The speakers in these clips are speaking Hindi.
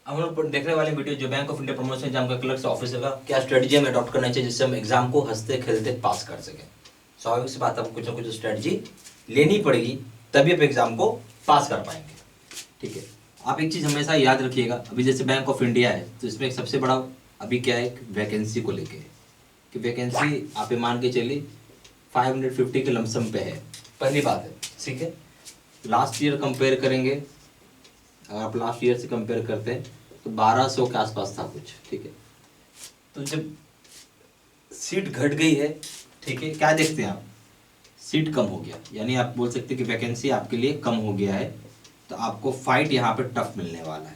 हम लोग देखने वाले वीडियो जो bank of India promotion exam का क्लर्क ऑफिसर का क्या स्ट्रेटजी हमें अडॉप्ट करना चाहिए जिससे हम एग्जाम को हंसते खेलते पास कर सकें। स्वाभाविक सी बात है, आपको कुछ ना कुछ स्ट्रेटजी लेनी पड़ेगी, तभी आप एग्जाम को पास कर पाएंगे। ठीक है, आप एक चीज़ हमेशा याद रखिएगा, अभी जैसे बैंक ऑफ इंडिया है तो इसमें एक सबसे बड़ा अभी क्या है, वैकेंसी को लेके कि वैकेंसी आप ये मान के चलिए 550 के लमसम पे है। पहली बात है, ठीक है। लास्ट ईयर कंपेयर करेंगे, अगर आप लास्ट ईयर से कंपेयर करते हैं तो 1200 के आसपास था कुछ। ठीक है, तो जब सीट घट गई है, ठीक है, क्या देखते हैं आप, सीट कम हो गया, यानी आप बोल सकते हैं कि वैकेंसी आपके लिए कम हो गया है, तो आपको फाइट यहाँ पे टफ मिलने वाला है।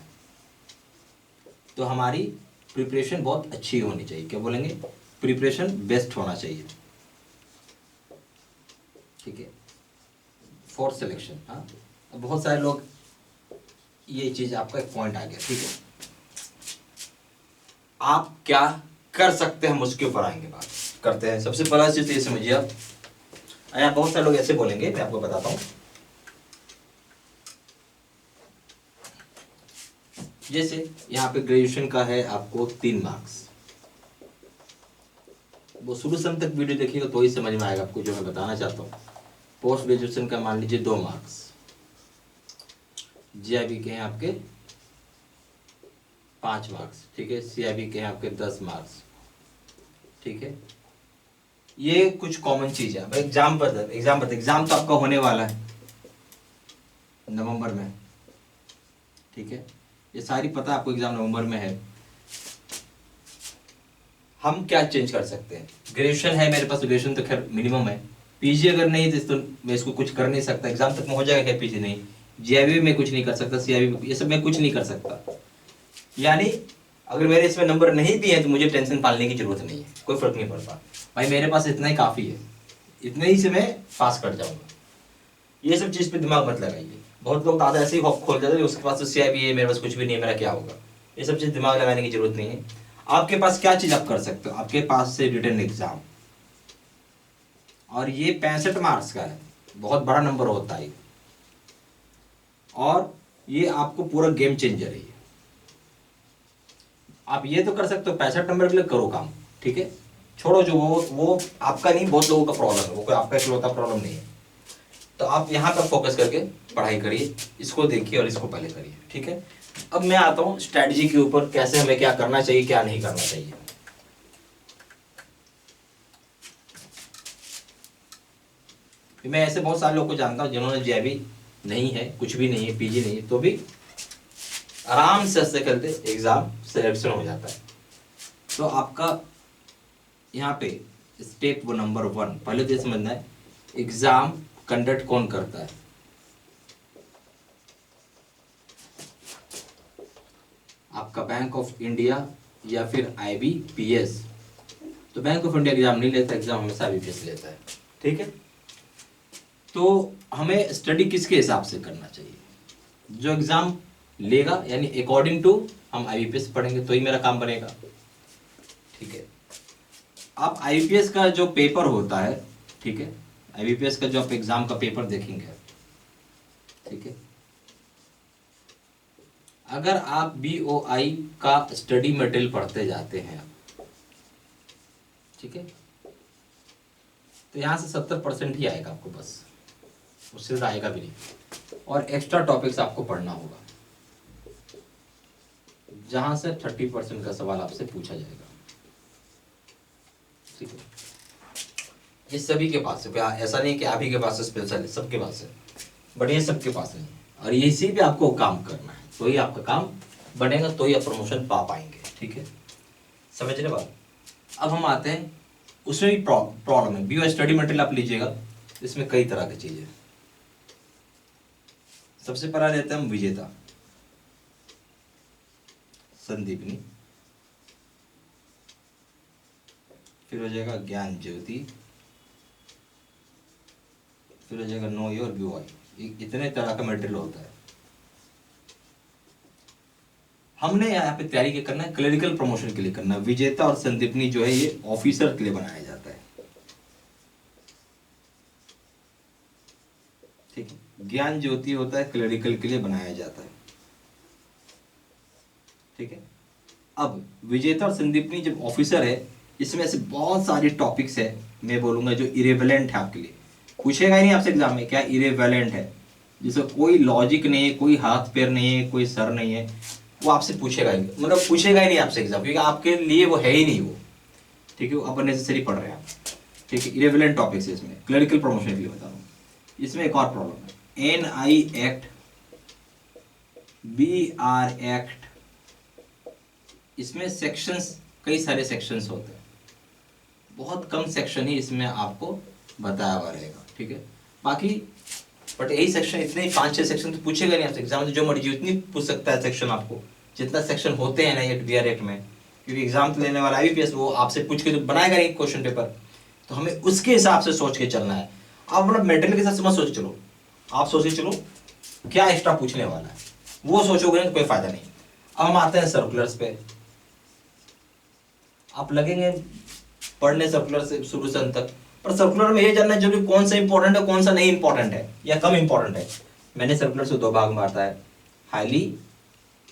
तो हमारी प्रिपरेशन बहुत अच्छी होनी चाहिए, क्या बोलेंगे, प्रिपरेशन बेस्ट होना चाहिए। ठीक है, फॉर सिलेक्शन। हाँ, अब बहुत सारे लोग, ये चीज़ आपका एक पॉइंट आ गया। ठीक है, आप क्या कर सकते हैं, उसके ऊपर आएंगे, बात करते हैं। सबसे पहला चीज़ तो ये समझिए आप, यहाँ बहुत सारे लोग ऐसे बोलेंगे, मैं आपको बताता हूँ। जैसे यहाँ पे ग्रेजुएशन का है आपको 3 मार्क्स, वो शुरू से अंत तक वीडियो देखिएगा तो ही समझ में आएगा आपको जो मैं बताना चाहता हूँ। पोस्ट ग्रेजुएशन का मान लीजिए 2 मार्क्स, जीआईबी के हैं आपके 5 मार्क्स, ठीक है, सीआईबी के हैं आपके 10 मार्क्स। ठीक है, ये कुछ कॉमन चीज है। एग्जाम तो आपका होने वाला है नवंबर में। ठीक है, ये सारी पता है आपको, एग्जाम नवंबर में है। हम क्या चेंज कर सकते हैं, ग्रेजुएशन है मेरे पास, ग्रेजुएशन तो खैर मिनिमम है। पीजी अगर नहीं तो मैं इसको कुछ कर नहीं सकता, एग्जाम तक में हो जाएगा क्या, पीजी नहीं, जीआईबी में कुछ नहीं कर सकता, सीआईबी ये सब मैं कुछ नहीं कर सकता। यानी अगर मेरे इसमें नंबर नहीं भी है तो मुझे टेंशन पालने की जरूरत नहीं है, कोई फर्क नहीं पड़ता भाई, मेरे पास इतना ही काफी है, इतने ही से मैं पास कर जाऊंगा। ये सब चीज पे दिमाग मत लगाइए। बहुत लोग दादा ऐसे ही हॉप खोल जाते हैं, उसके पास तो सीआईबी है, मेरे पास कुछ भी नहीं है, मेरा क्या होगा। ये सब चीज दिमाग लगाने की जरूरत नहीं है। आपके पास क्या चीज आप कर सकते हो, आपके पास से रिटन एग्जाम, और ये 65 मार्क्स का है, बहुत बड़ा नंबर होता है, और ये आपको पूरा गेम चेंजर है। आप ये तो कर सकते हो, 65 नंबर के लिए करो काम। ठीक है, छोड़ो जो वो आपका नहीं, बहुत लोगों का प्रॉब्लम है, वो कोई आपका इकलौता प्रॉब्लम नहीं है। तो आप यहाँ पर फोकस करके पढ़ाई करिए, इसको देखिए और इसको पहले करिए। ठीक है, अब मैं आता हूँ स्ट्रैटेजी के ऊपर, कैसे हमें क्या करना चाहिए क्या नहीं करना चाहिए। मैं ऐसे बहुत सारे लोग को जानता हूँ जिन्होंने जेबी नहीं है, कुछ भी नहीं है, पीजी नहीं है, तो भी आराम से हंसते खेलते एग्जाम सिलेक्शन हो जाता है। तो आपका यहाँ पे स्टेप वो नंबर 1 पहले तो ये समझना है, एग्जाम कंडक्ट कौन करता है। आपका बैंक ऑफ इंडिया या फिर आईबीपीएस। तो बैंक ऑफ इंडिया एग्जाम नहीं लेता, एग्जाम हमेशा आईबीपीएस लेता है। ठीक है, तो हमें स्टडी किसके हिसाब से करना चाहिए, जो एग्जाम लेगा, यानी अकॉर्डिंग टू हम आईबीपीएस पढ़ेंगे तो ही मेरा काम बनेगा। ठीक है, आप आईबीपीएस का जो पेपर होता है, ठीक है, आईबीपीएस का जो आप एग्जाम का पेपर देखेंगे, ठीक है, अगर आप बीओआई का स्टडी मटेरियल पढ़ते जाते हैं, ठीक है, तो यहां से 70% ही आएगा आपको, बस उससे ज्यादा आएगा भी नहीं। और एक्स्ट्रा टॉपिक्स आपको पढ़ना होगा, जहां से 30% का सवाल आपसे पूछा जाएगा। ठीक है, ये सभी के पास है, ऐसा नहीं कि आप ही के पास है स्पेशल है, सबके पास है, बट ये सबके पास नहीं है। और इसी पे आपको काम करना है, तो ही आपका काम बनेगा, तो ही आप प्रमोशन पा पाएंगे। ठीक है, समझ रहे बात। अब हम आते हैं, उसमें भी प्रॉब्लम है। बीओ स्टडी मटेरियल आप लीजिएगा, इसमें कई तरह की चीजें। सबसे पहला लेते हैं हम विजेता, संदीपनी, फिर हो जाएगा ज्ञान ज्योति, फिर हो जाएगा नो योर बीओआई। इतने तरह का मटेरियल होता है। हमने यहाँ पे तैयारी क्या करना है, क्लरिकल प्रमोशन के लिए करना है। विजेता और संदीपनी जो है ये ऑफिसर के लिए बनाया जाता है। ठीक है, ज्ञान ज्योति होता है क्लरिकल के लिए बनाया जाता है। अब विजेता और संदीपनी जब ऑफिसर है, इसमें ऐसे बहुत सारे टॉपिक्स है, मैं बोलूंगा जो इरेवेलेंट है आपके लिए, पूछेगा ही नहीं आपसे एग्जाम में क्या इरेवेलेंट है, जिसका कोई लॉजिक नहीं है, कोई हाथ पैर नहीं है, कोई सर नहीं है, वो आपसे पूछेगा ही, मतलब पूछेगा ही नहीं आपसे एग्जाम, क्योंकि आपके लिए वो है ही नहीं वो, ठीक है, वो अब नेसेसरी पढ़ रहे हैं आप, ठीक है, इरेवेलेंट टॉपिक्स है इसमें, क्लरिकल प्रमोशन के लिए बता रहा हूँ। इसमें एक और प्रॉब्लम है, NI एक्ट, BR एक्ट, इसमें सेक्शंस, कई सारे सेक्शंस होते हैं, बहुत कम सेक्शन ही इसमें आपको बताया हुआ रहेगा, ठीक है, बाकी बट यही सेक्शन, इतने 5-6 सेक्शन तो पूछेगा नहीं आपसे एग्जाम में, जो मर्जी उतनी पूछ सकता है सेक्शन आपको, जितना सेक्शन होते हैं ना ये BR एक्ट में, क्योंकि एग्जाम तो लेने वाला IBPS वो आपसे पूछ के तो बनाएगा नहीं क्वेश्चन पेपर, तो हमें उसके हिसाब से सोच के चलना है। आप मतलब मेटेरियल के हिसाब से मत सोच चलो, आप सोच के चलो क्या एक्स्ट्रा पूछने वाला है, वो सोचोगे नहीं तो कोई फायदा नहीं। अब हम आते हैं सर्कुलर्स पे, आप लगेंगे पढ़ने सर्कुलर से शुरू से अंत तक, पर सर्कुलर में ये जानना है जरूरी कौन सा इंपॉर्टेंट है, कौन सा नहीं इंपॉर्टेंट है या कम इंपॉर्टेंट है। मैंने सर्कुलर से 2 भाग में बांटा है, हाईली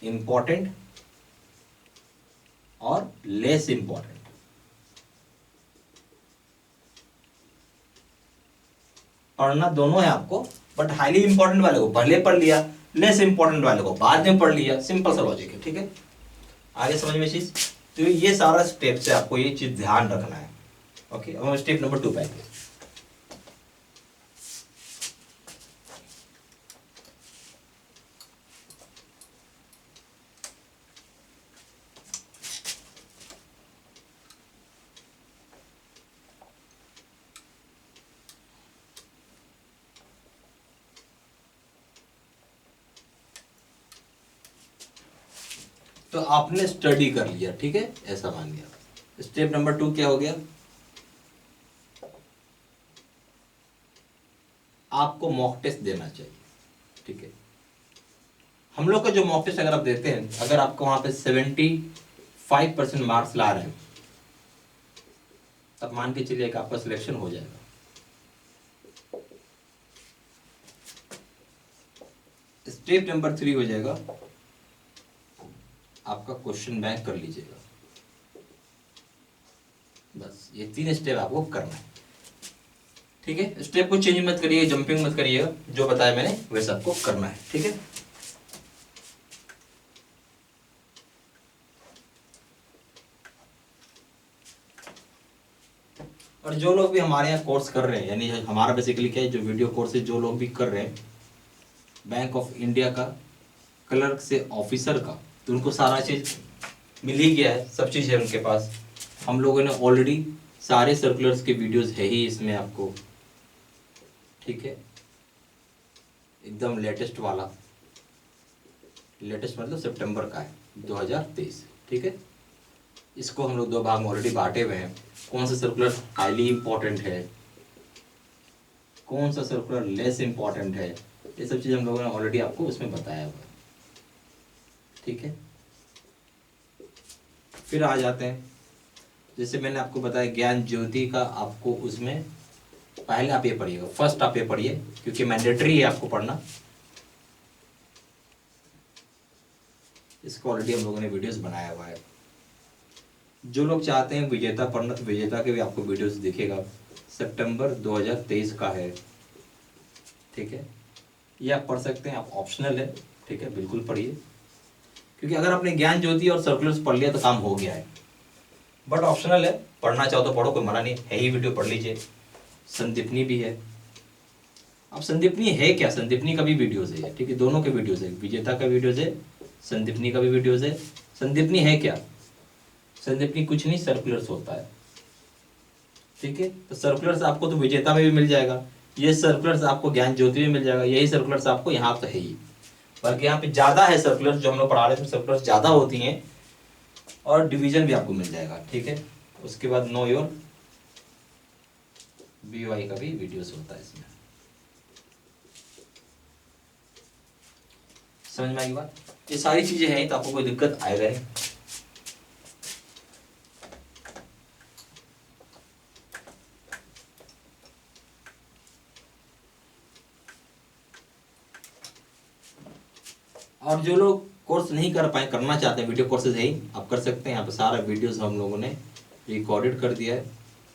इंपॉर्टेंट और लेस इंपॉर्टेंट। पढ़ना दोनों है आपको, बट हाईली इंपॉर्टेंट वाले को पहले पढ़ लिया, लेस इंपॉर्टेंट वाले को बाद में पढ़ लिया, सिंपल सा लॉजिक है, ठीक है, आगे समझ में चीज। तो ये सारा स्टेप से आपको ये चीज ध्यान रखना है। ओके, अब हम स्टेप नंबर 2 पे आएंगे। तो आपने स्टडी कर लिया, ठीक है, ऐसा मान लिया। स्टेप नंबर 2 क्या हो गया, आपको मॉक टेस्ट देना चाहिए, ठीक है। हम लोग का जो मॉक टेस्ट अगर आप देते हैं, अगर आपको वहां पे 75% मार्क्स ला रहे हैं, तब मान के चलिए कि आपका सिलेक्शन हो जाएगा। स्टेप नंबर 3 हो जाएगा, आपका क्वेश्चन बैंक कर लीजिएगा। बस ये 3 स्टेप आपको करना है, ठीक है। स्टेप को चेंज मत करिए, जंपिंग मत करिएगा, जो बताया मैंने वैसा आपको करना है, ठीक है। और जो लोग भी हमारे यहाँ कोर्स कर रहे हैं, यानी हमारा बेसिकली क्या है, जो वीडियो कोर्स है, जो लोग भी कर रहे हैं बैंक ऑफ इंडिया का, क्लर्क से ऑफिसर का, तो उनको सारा चीज मिल ही गया है, सब चीज है उनके पास। हम लोगों ने ऑलरेडी सारे सर्कुलर्स के वीडियोस है ही इसमें आपको, ठीक है, एकदम लेटेस्ट वाला, लेटेस्ट मतलब सितंबर का है 2023, ठीक है। इसको हम लोग 2 भाग में ऑलरेडी बांटे हुए हैं, कौन सा सर्कुलर हाईली इंपॉर्टेंट है, कौन सा सर्कुलर लेस इंपॉर्टेंट है, ये सब चीज हम लोगों ने ऑलरेडी आपको उसमें बताया हुआ है, ठीक है। फिर आ जाते हैं, जैसे मैंने आपको बताया ज्ञान ज्योति का, आपको उसमें पहले आप ये पढ़िएगा, फर्स्ट आप ये पढ़िए, क्योंकि मैंडेटरी है आपको पढ़ना। इसको ऑलरेडी हम लोगों ने वीडियोस बनाया हुआ है, जो लोग चाहते हैं विजेता पढ़ना, तो विजेता के भी आपको वीडियोस दिखेगा, सितंबर 2023 का है, ठीक है। ये आप पढ़ सकते हैं, आप ऑप्शनल है, ठीक है, बिल्कुल पढ़िए, क्योंकि अगर आपने ज्ञान ज्योति और सर्कुलर्स पढ़ लिया तो काम हो गया है, बट ऑप्शनल है, पढ़ना चाहो तो पढ़ो, कोई मना नहीं है, ही वीडियो पढ़ लीजिए। संदीपनी भी है, अब संदीपनी है क्या, संदीपनी का भी वीडियोस है, ठीक है, दोनों के वीडियोस है, विजेता का वीडियोस है, संदीपनी का भी वीडियोस है। संदीपनी है क्या, संदीपनी कुछ नहीं, सर्कुलर्स होता है, ठीक है। तो सर्कुलर्स आपको तो विजेता में भी मिल जाएगा, ये सर्कुलर्स आपको ज्ञान ज्योति में मिल जाएगा, यही सर्कुलर्स आपको यहाँ तो है ही, बल्कि यहाँ पे ज्यादा है सर्कुलर्स, जो हम लोग पढ़ा रहे थे सर्कुलर्स ज्यादा होती हैं, और डिवीजन भी आपको मिल जाएगा, ठीक है। उसके बाद नो योर BY का भी वीडियोस होता है इसमें, समझ में आई बात। ये सारी चीजें हैं तो आपको कोई दिक्कत आएगा नहीं। और जो लोग कोर्स नहीं कर पाए, करना चाहते हैं, वीडियो कोर्सेज है ही, आप कर सकते हैं। यहाँ पे सारा वीडियोस हम लोगों ने रिकॉर्डेड कर दिया है,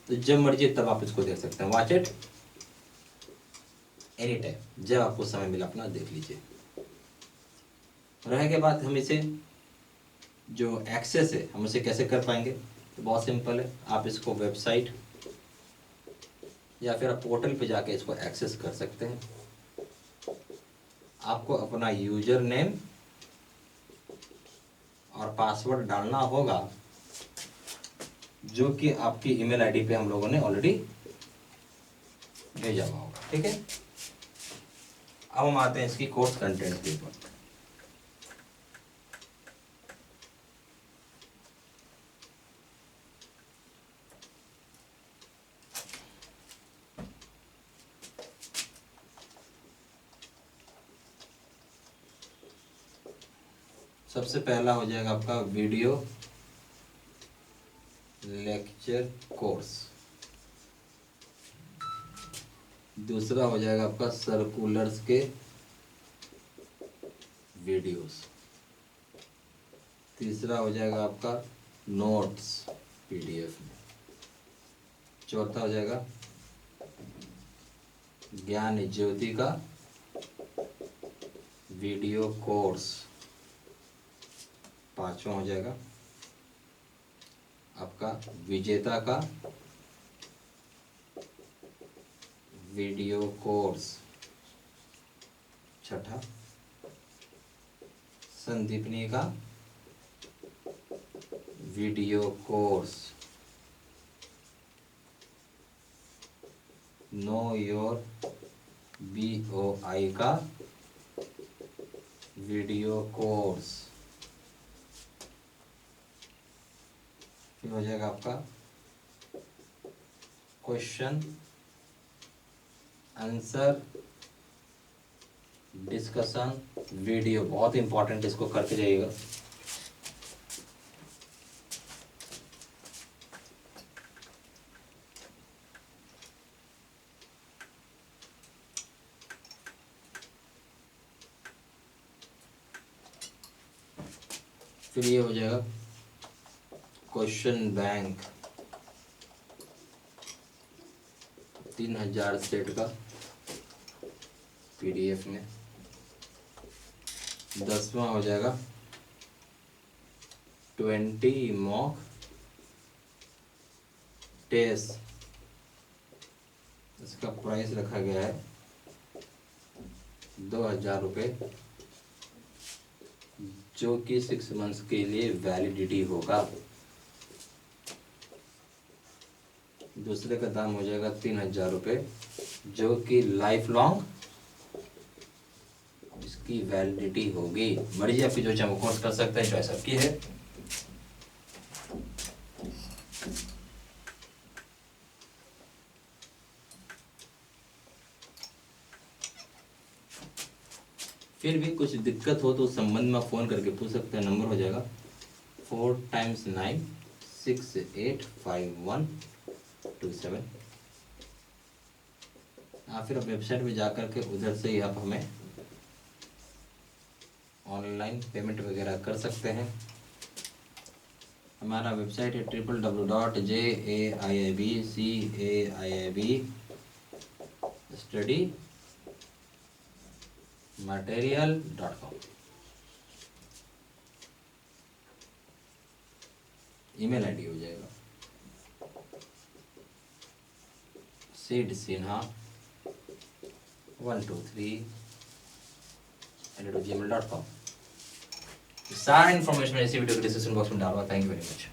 तो जब मर्जी तब आप इसको देख सकते हैं। वॉच इट एनी टाइम, जब आपको समय मिला अपना देख लीजिए। रह के बाद हम इसे जो एक्सेस है हम इसे कैसे कर पाएंगे, तो बहुत सिंपल है। आप इसको वेबसाइट या फिर आप पोर्टल पे जाके इसको एक्सेस कर सकते हैं। आपको अपना यूजर नेम और पासवर्ड डालना होगा, जो कि आपकी ईमेल आईडी पे हम लोगों ने ऑलरेडी भेजा हुआ होगा। ठीक है, अब हम आते हैं इसकी कोर्स कंटेंट के ऊपर। सबसे पहला हो जाएगा आपका वीडियो लेक्चर कोर्स, दूसरा हो जाएगा आपका सर्कुलर्स के वीडियोस, तीसरा हो जाएगा आपका नोट्स पीडीएफ में, चौथा हो जाएगा ज्ञान ज्योति का वीडियो कोर्स, पांचवा हो जाएगा आपका विजेता का वीडियो कोर्स, छठा संदीपनी का video course, know your BOI का वीडियो कोर्स, फिर हो जाएगा आपका क्वेश्चन आंसर डिस्कशन वीडियो, बहुत इंपॉर्टेंट, इसको करके जाइएगा। फिर ये हो जाएगा क्वेश्चन बैंक 3000 सेट का PDF में, 10वां हो जाएगा 20 मॉक टेस्ट, इसका प्राइस रखा गया है 2000 रुपये, जो कि 6 मंथ्स के लिए वैलिडिटी होगा। दूसरे का दाम हो जाएगा 3000 रुपये, जो कि लाइफ लॉन्ग इसकी वैलिडिटी होगी। मर्जी आपकी, जो चाहे वो कोर्स कर सकते हैं, चॉइस आपकी है। फिर भी कुछ दिक्कत हो तो उस संबंध में फ़ोन करके पूछ सकते हैं। नंबर हो जाएगा 4 × 9 685127, या फिर वेबसाइट में जाकर के उधर से ही आप हमें ऑनलाइन पेमेंट वगैरह कर सकते हैं। हमारा वेबसाइट है www.jaiibcaiibstudymaterial.com। ईमेल आईडी हो जाएगा sidsinha123@gmail.com। सारा इन्फॉर्मेशन इसी वीडियो के डिस्क्रिप्शन बॉक्स में डालूंगा। Thank you very much.